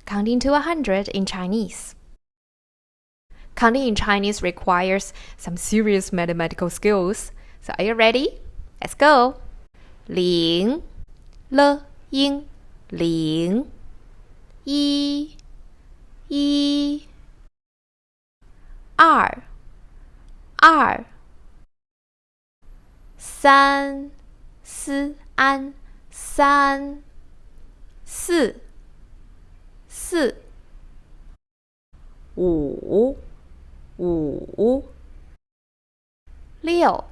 counting to 100 in Chinese. Counting in Chinese requires some serious mathematical skills. So are you ready? Let's go. 零 了 ing 零 一 一 二 二 三 思 安 三 四 四 五 五 六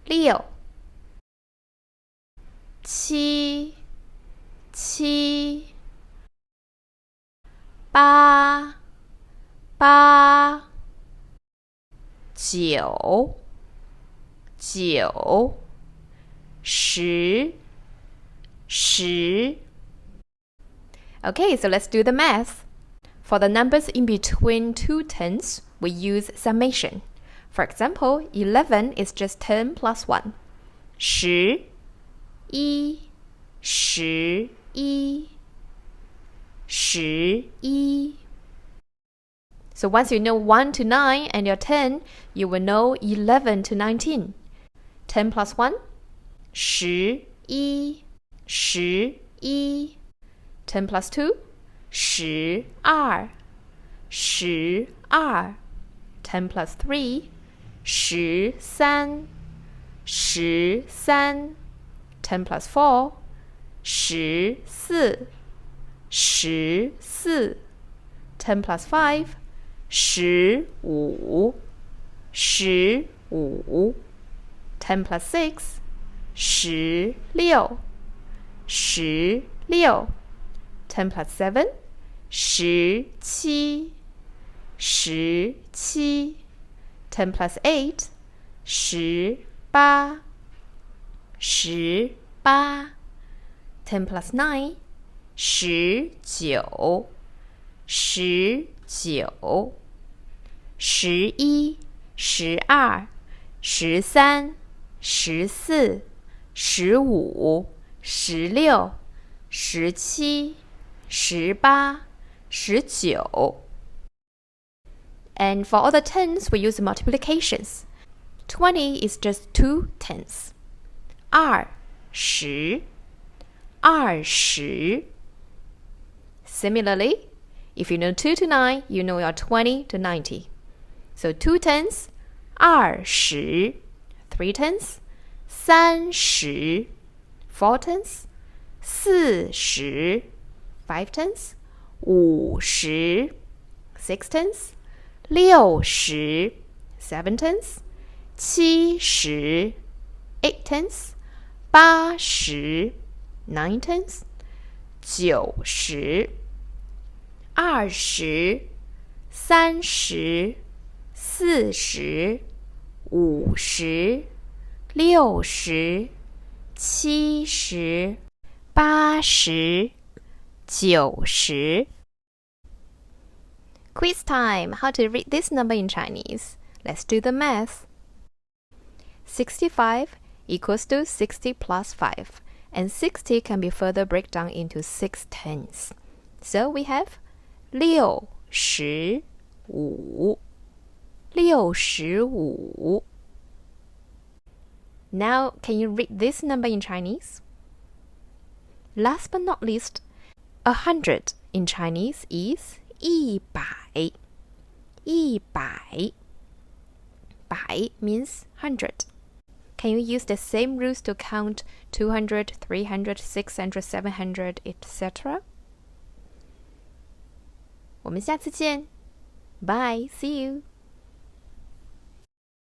六 七 七 八 八 九 九 十 十 Okay, so let's do the math. For the numbers in between two tens, we use summation. For example, 11 is just 10 plus 1. 十一十一十一 So once you know 1 to 9 and your 10, you will know 11 to 19. 10 plus 1? 十一十一 10 plus 2? 十二十二 10 plus 3? 十三十三 10 plus 4? 十四十四 10 plus 5? 十五十五 10 plus 6? 十六十六 10 plus 7? 十七十七 10 plus 8? 十八十八 10 plus 9? 十九十九十一十二十三十四十五十六十七十八十九 And for all the tens, we use multiplications. 20 is just 2 tenths. 二十二十 Similarly, if you know 2 to 9, you know your 20 to 90. So 2 tenths, 二十 3 tenths, 三十 4 tenths, 四十 5 tenths, 五十 6 tenths, 六十 7 tenths, 七十 8 tenths, 八十 9 tenths, 九十二十三十四十五十六十七十八十九十 Quiz time! How to read this number in Chinese? Let's do the math. 65 equals to 60 plus 5. And 60 can be further break down into 6 tenths. So we have 六十五六十五 Now, can you read this number in Chinese? Last but not least, 100 in Chinese is 一百一百百 means 100. Can you use the same rules to count 200, 300, 600, 700, etc.? 我们下次见 Bye, see you!